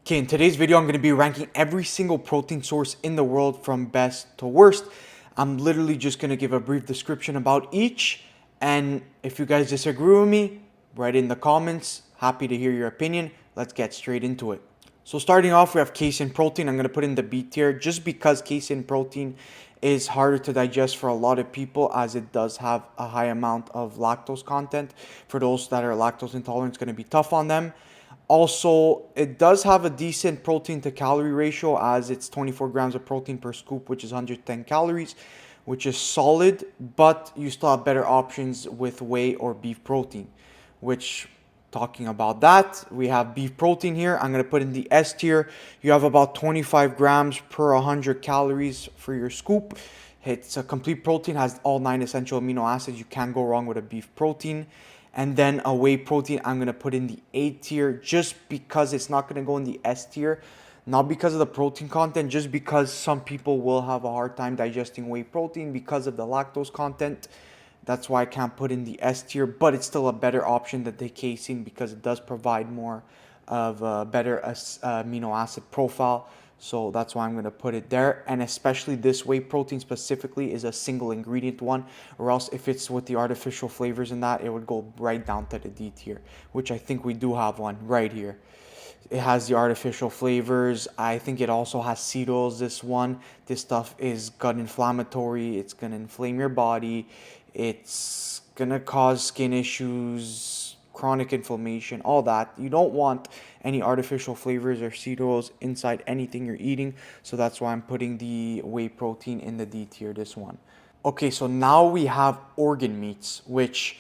Okay, in today's video, I'm going to be ranking every single protein source in the world from best to worst. I'm literally just going to give a brief description about each. And if you guys disagree with me, write in the comments. Happy to hear your opinion. Let's get straight into it. So starting off, we have casein protein. I'm going to put in the B tier just because casein protein is harder to digest for a lot of people as it does have a high amount of lactose content. For those that are lactose intolerant, it's going to be tough on them. Also, it does have a decent protein to calorie ratio as it's 24 grams of protein per scoop, which is 110 calories, which is solid, but you still have better options with whey or beef protein, which talking about that, we have beef protein here. I'm going to put in the S tier. You have about 25 grams per 100 calories for your scoop. It's a complete protein, has all 9 essential amino acids. You can't go wrong with a beef protein. And then a whey protein, I'm going to put in the A tier just because it's not going to go in the S tier. Not because of the protein content, just because some people will have a hard time digesting whey protein because of the lactose content. That's why I can't put in the S tier, but it's still a better option than the casein because it does provide more of a better amino acid profile. So that's why I'm going to put it there. And especially this whey protein specifically is a single ingredient one, or else if it's with the artificial flavors in that, it would go right down to the D tier, which I think we do have one right here. It has the artificial flavors. I think it also has seed oils, this one. This stuff is gut inflammatory. It's going to inflame your body. It's going to cause skin issues, chronic inflammation, all that. You don't want any artificial flavors or seed oils inside anything you're eating. So that's why I'm putting the whey protein in the D tier, this one. Okay, so now we have organ meats, which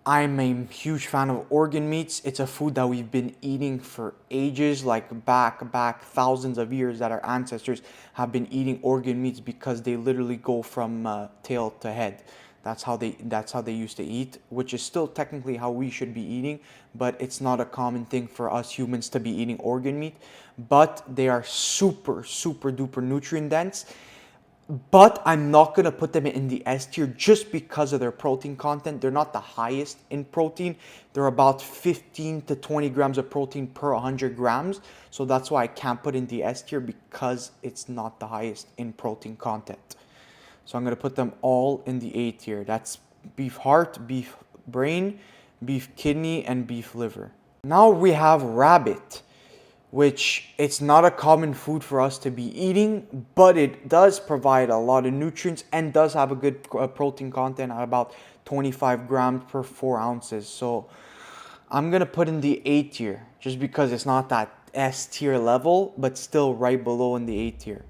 I'm a huge fan of organ meats. It's a food that we've been eating for ages, like back thousands of years that our ancestors have been eating organ meats because they literally go from tail to head. That's how they used to eat, which is still technically how we should be eating, but it's not a common thing for us humans to be eating organ meat. But they are super duper nutrient dense, but I'm not going to put them in the S tier just because of their protein content. They're not the highest in protein. They're about 15 to 20 grams of protein per 100 grams. So that's why I can't put in the S tier because it's not the highest in protein content. So I'm going to put them all in the A tier. That's beef heart, beef brain, beef kidney, and beef liver. Now we have rabbit, which it's not a common food for us to be eating, but it does provide a lot of nutrients and does have a good protein content at about 25 grams per 4 ounces. So I'm going to put in the A tier just because it's not that S tier level, but still right below in the A tier.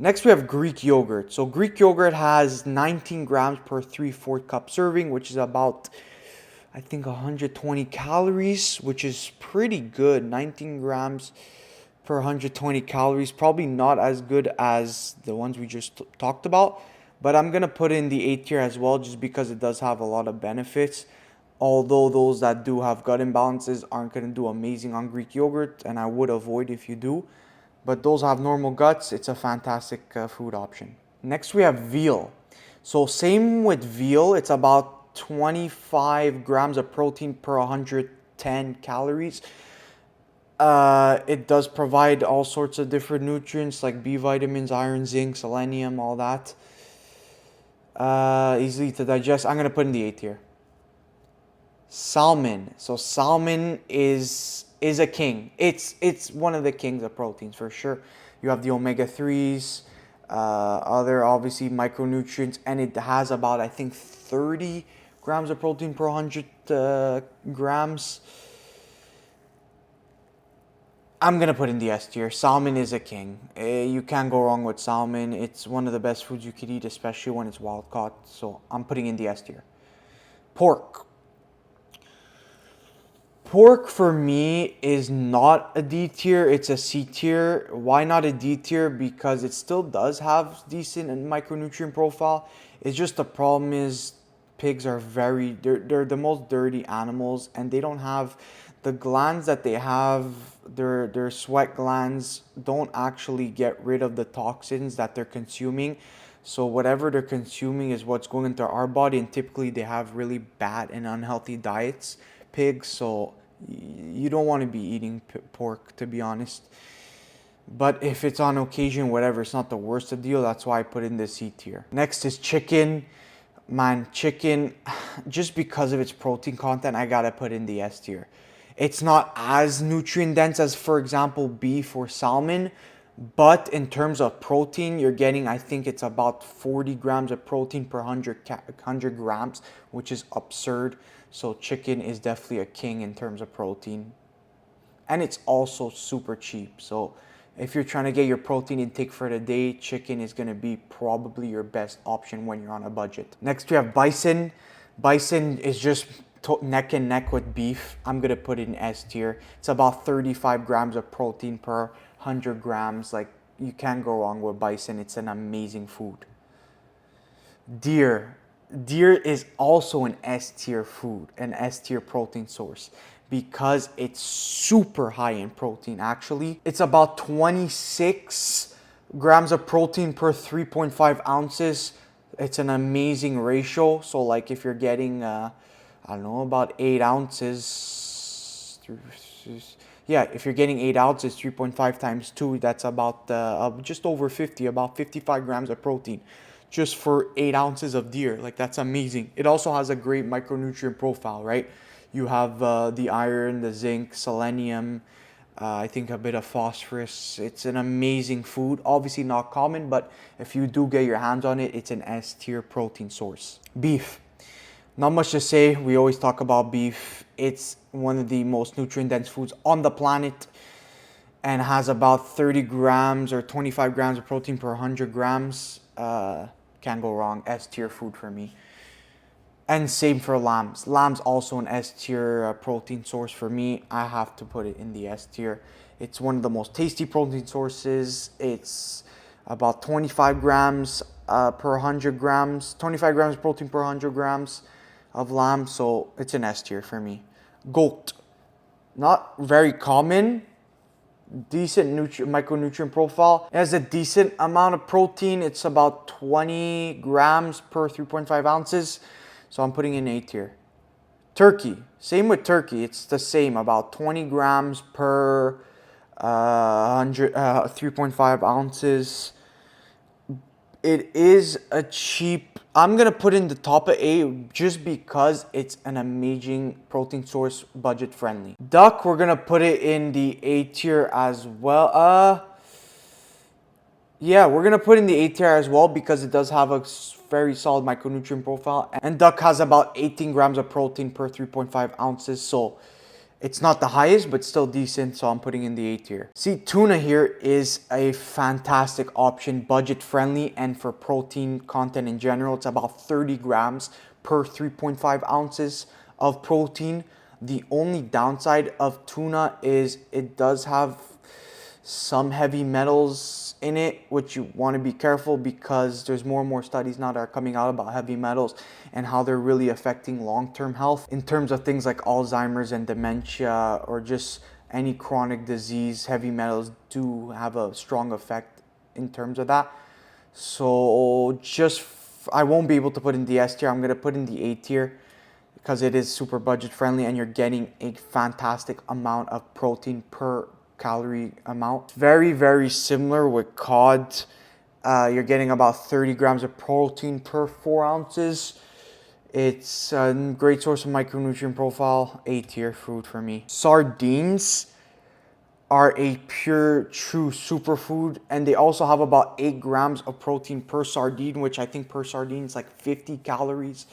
Next, we have Greek yogurt. So Greek yogurt has 19 grams per 3/4 cup serving, which is about, I think, 120 calories, which is pretty good. 19 grams per 120 calories. Probably not as good as the ones we just talked about, but I'm going to put in the A tier as well just because it does have a lot of benefits. Although those that do have gut imbalances aren't going to do amazing on Greek yogurt, and I would avoid if you do. But those have normal guts, it's a fantastic food option. Next, we have veal. So same with veal, it's about 25 grams of protein per 110 calories. It does provide all sorts of different nutrients like B vitamins, iron, zinc, selenium, all that. Easily to digest. I'm gonna put in the A tier. Salmon. So salmon is a king. It's one of the kings of proteins for sure. You have the omega 3s, other obviously micronutrients, and it has about, I think, 30 grams of protein per 100 grams. I'm gonna put in the S tier. Salmon is a king. You can't go wrong with salmon. It's one of the best foods you could eat, especially when it's wild caught. So I'm putting in the S tier. Pork. Pork for me is not a D tier, it's a C tier. Why not a D tier? Because it still does have decent and micronutrient profile. It's just the problem is pigs are they're the most dirty animals and they don't have the glands that they have, their sweat glands don't actually get rid of the toxins that they're consuming. So whatever they're consuming is what's going into our body, and typically they have really bad and unhealthy diets, pigs. So You don't want to be eating pork, to be honest. But if it's on occasion, whatever, it's not the worst of the deal. That's why I put in the C tier. Next is chicken. Man, chicken, just because of its protein content, I gotta put in the S tier. It's not as nutrient dense as, for example, beef or salmon, but in terms of protein, you're getting, I think it's about 40 grams of protein per 100 grams, which is absurd. So chicken is definitely a king in terms of protein. And it's also super cheap. So if you're trying to get your protein intake for the day, chicken is going to be probably your best option when you're on a budget. Next, we have bison. Bison is just neck and neck with beef. I'm going to put it in S tier. It's about 35 grams of protein per 100 grams. Like, you can't go wrong with bison. It's an amazing food. Deer. Deer is also an S tier food, an S tier protein source, because it's super high in protein. Actually, it's about 26 grams of protein per 3.5 ounces. It's an amazing ratio. So like if you're getting I don't know, about 8 ounces, yeah, if you're getting 8 ounces, 3.5 times 2, that's about just over 50, about 55 grams of protein just for 8 ounces of deer. Like, that's amazing. It also has a great micronutrient profile, right? You have the iron, the zinc, selenium, I think a bit of phosphorus. It's an amazing food. Obviously not common, but if you do get your hands on it, it's an S tier protein source. Beef. Not much to say. We always talk about beef. It's one of the most nutrient dense foods on the planet and has about 30 grams or 25 grams of protein per 100 grams. Can't go wrong. S tier food for me. And same for lambs. Lamb's also an S tier protein source for me. I have to put it in the S tier. It's one of the most tasty protein sources. It's about 25 grams per 100 grams. 25 grams of protein per 100 grams of lamb. So it's an S tier for me. Goat. Not very common. Decent micronutrient profile. It has a decent amount of protein. It's about 20 grams per 3.5 ounces. So I'm putting in A tier. Turkey. Same with turkey. It's the same. About 20 grams per 3.5 ounces. It is a cheap. I'm going to put in the top of A just because it's an amazing protein source, budget friendly. Duck, we're going to put it in the A tier as well. Yeah, we're going to put in the A tier as well because it does have a very solid micronutrient profile. And duck has about 18 grams of protein per 3.5 ounces. So it's not the highest, but still decent, so I'm putting in the A tier. See, tuna here is a fantastic option, budget friendly, and for protein content in general. It's about 30 grams per 3.5 ounces of protein. The only downside of tuna is it does have some heavy metals in it, which you want to be careful because there's more and more studies now that are coming out about heavy metals and how they're really affecting long-term health in terms of things like Alzheimer's and dementia or just any chronic disease. Heavy metals do have a strong effect in terms of that. So I won't be able to put in the S tier. I'm going to put in the A tier because it is super budget friendly and you're getting a fantastic amount of protein per calorie amount. Very, very similar with cod. You're getting about 30 grams of protein per 4 ounces. It's a great source of micronutrient profile. A tier food for me. Sardines are a pure, true superfood, and they also have about 8 grams of protein per sardine, which I think per sardine is like 50 calories.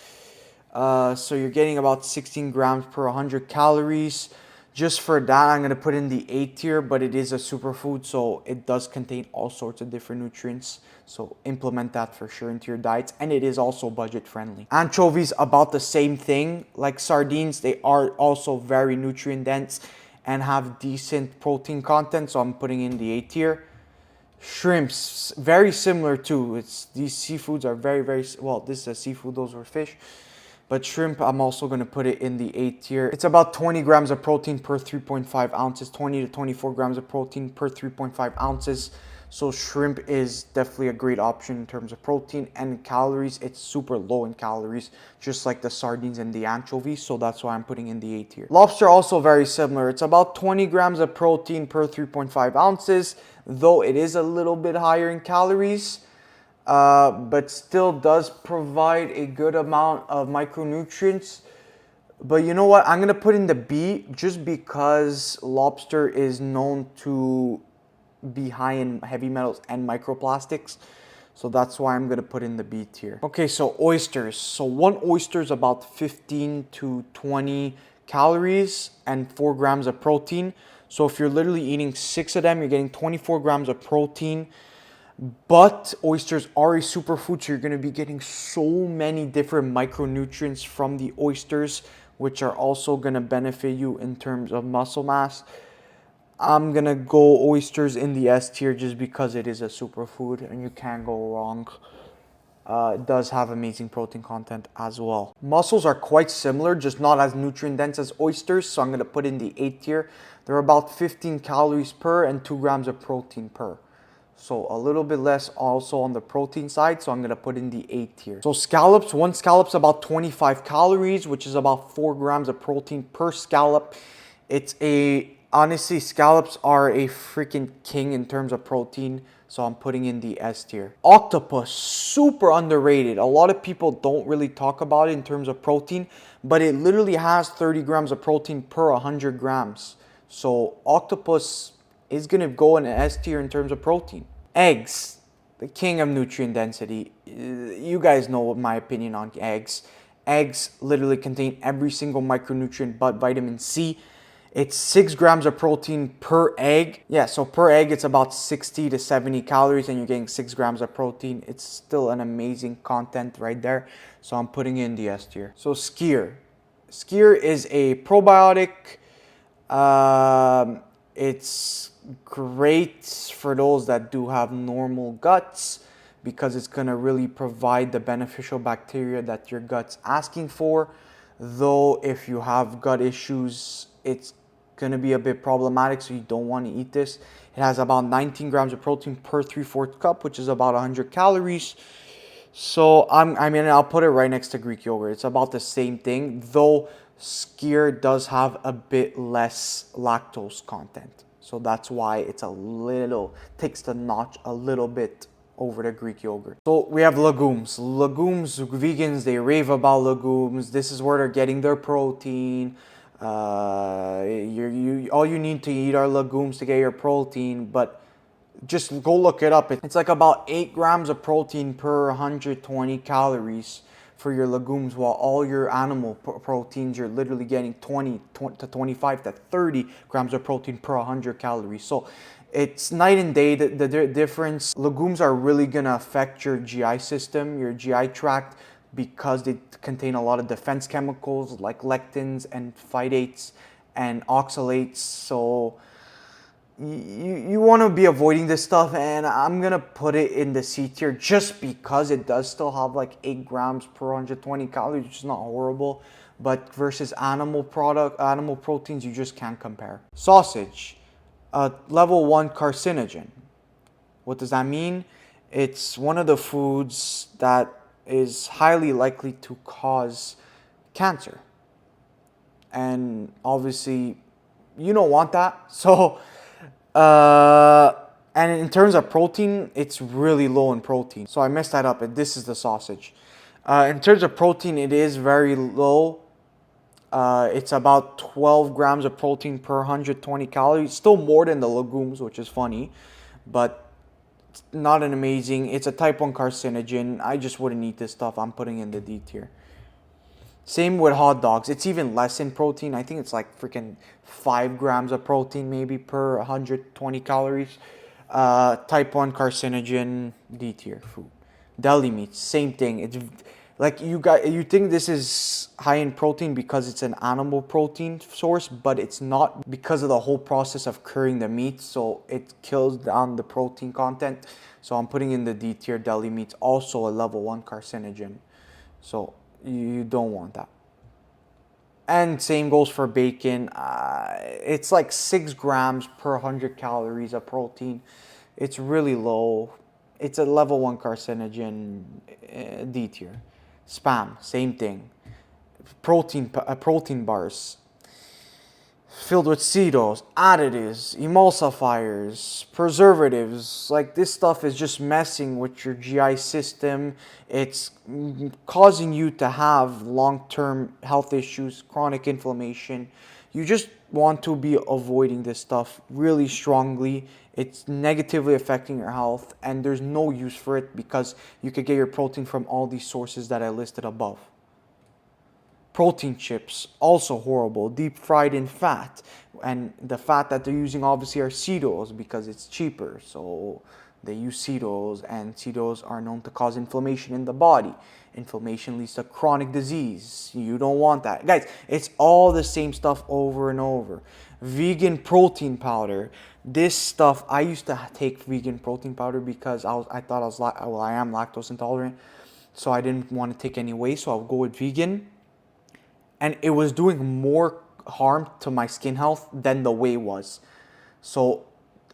So you're getting about 16 grams per 100 calories. Just for that, I'm going to put in the A tier, but it is a superfood, so it does contain all sorts of different nutrients. So implement that for sure into your diets, and it is also budget friendly. Anchovies, about the same thing. Like sardines, they are also very nutrient dense and have decent protein content, so I'm putting in the A tier. Shrimps, very similar too. These seafoods are very, very, well, this is a seafood, those were fish. But shrimp, I'm also going to put it in the A tier. It's about 20 grams of protein per 3.5 ounces, 20 to 24 grams of protein per 3.5 ounces. So shrimp is definitely a great option in terms of protein and calories. It's super low in calories, just like the sardines and the anchovies. So that's why I'm putting in the A tier. Lobster also very similar. It's about 20 grams of protein per 3.5 ounces, though it is a little bit higher in calories. But still does provide a good amount of micronutrients. But you know what? I'm going to put in the B just because lobster is known to be high in heavy metals and microplastics. So that's why I'm going to put in the B tier. Okay, so oysters. So one oyster is about 15 to 20 calories and 4 grams of protein. So if you're literally eating 6 of them, you're getting 24 grams of protein. But oysters are a superfood, so you're going to be getting so many different micronutrients from the oysters, which are also going to benefit you in terms of muscle mass. I'm going to go oysters in the S tier just because it is a superfood and you can't go wrong. It does have amazing protein content as well. Mussels are quite similar, just not as nutrient dense as oysters, so I'm going to put in the A tier. They're about 15 calories per and 2 grams of protein per. So a little bit less also on the protein side, so I'm going to put in the A tier. So scallops, one scallop's about 25 calories, which is about 4 grams of protein per scallop. Honestly, scallops are a freaking king in terms of protein, so I'm putting in the S tier. Octopus, super underrated. A lot of people don't really talk about it in terms of protein, but it literally has 30 grams of protein per 100 grams. So octopus is going to go in an S tier in terms of protein. Eggs, the king of nutrient density. You guys know what my opinion on eggs. Eggs literally contain every single micronutrient but vitamin C. It's 6 grams of protein per egg. Yeah, so per egg, it's about 60 to 70 calories and you're getting 6 grams of protein. It's still an amazing content right there. So I'm putting in the S tier. So skyr. Skyr is a probiotic. It's great for those that do have normal guts because it's going to really provide the beneficial bacteria that your gut's asking for. Though if you have gut issues, it's going to be a bit problematic, so you don't want to eat this. It has about 19 grams of protein per 3/4 cup, which is about 100 calories. So I'll put it right next to Greek yogurt. It's about the same thing, though skyr does have a bit less lactose content. So that's why it's takes the notch a little bit over the Greek yogurt. So we have legumes. Legumes, vegans, they rave about legumes. This is where they're getting their protein. All you need to eat are legumes to get your protein, but just go look it up. It's like about 8 grams of protein per 120 calories for your legumes, while all your animal proteins, you're literally getting 20 to 25 to 30 grams of protein per 100 calories. So it's night and day, the difference. Legumes are really going to affect your GI system, your GI tract, because they contain a lot of defense chemicals like lectins and phytates and oxalates. So you want to be avoiding this stuff, and I'm gonna put it in the C tier just because it does still have like 8 grams per 120 calories, which is not horrible, but versus animal proteins, you just can't compare. Sausage, level 1 carcinogen. What does that mean? It's one of the foods that is highly likely to cause cancer, and obviously you don't want that. So and in terms of protein, it's really low in protein. So I messed that up. This is the sausage. In terms of protein, it is very low. It's about 12 grams of protein per 120 calories. Still more than the legumes, which is funny, but it's not an amazing. It's a type 1 carcinogen. I just wouldn't eat this stuff. I'm putting in the D tier. Same with hot dogs. It's even less in protein. I think it's like freaking 5 grams of protein maybe per 120 calories. Type 1 carcinogen, D tier food. Deli meats, same thing. It's like you think this is high in protein because it's an animal protein source, but it's not, because of the whole process of curing the meat. So it kills down the protein content. So I'm putting in the D tier. Deli meats, also a level 1 carcinogen. So you don't want that. And same goes for bacon. It's like 6 grams per 100 calories of protein. it's really low. It's a level 1 carcinogen, D tier. Spam, same thing. Protein bars filled with cereals, additives, emulsifiers, preservatives. Like, this stuff is just messing with your GI system. It's causing you to have long-term health issues, chronic inflammation. You just want to be avoiding this stuff really strongly. It's negatively affecting your health, and there's no use for it because you could get your protein from all these sources that I listed above. Protein chips, also horrible, deep fried in fat. And the fat that they're using obviously are Cheetos because it's cheaper. So they use Cheetos, and Cheetos are known to cause inflammation in the body. Inflammation leads to chronic disease. You don't want that. Guys, it's all the same stuff over and over. Vegan protein powder. This stuff, I used to take vegan protein powder because I thought I am lactose intolerant. So I didn't want to take any whey, so I would go with vegan. And it was doing more harm to my skin health than the whey was. So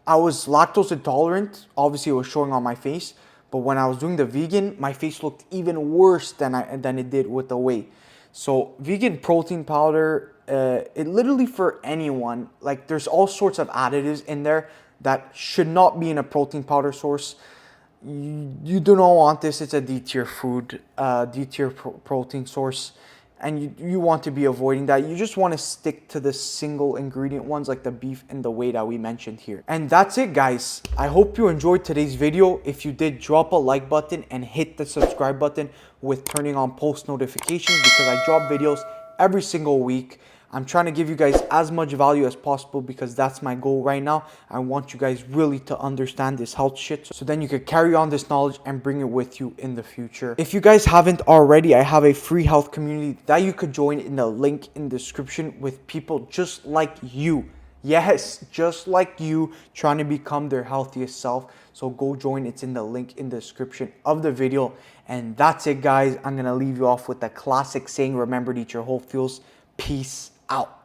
I was lactose intolerant. Obviously, it was showing on my face. But when I was doing the vegan, my face looked even worse than it did with the whey. So vegan protein powder, it literally for anyone. Like, there's all sorts of additives in there that should not be in a protein powder source. You do not want this. It's a D tier food, D tier protein source. And you want to be avoiding that. You just want to stick to the single ingredient ones like the beef and the whey that we mentioned here. And that's it, guys. I hope you enjoyed today's video. If you did, drop a like button and hit the subscribe button with turning on post notifications because I drop videos every single week. I'm trying to give you guys as much value as possible because that's my goal right now. I want you guys really to understand this health shit so then you could carry on this knowledge and bring it with you in the future. If you guys haven't already, I have a free health community that you could join in the link in the description with people just like you. Yes, just like you, trying to become their healthiest self. So go join. It's in the link in the description of the video. And that's it, guys. I'm going to leave you off with the classic saying, remember to eat your whole fuels. Peace out.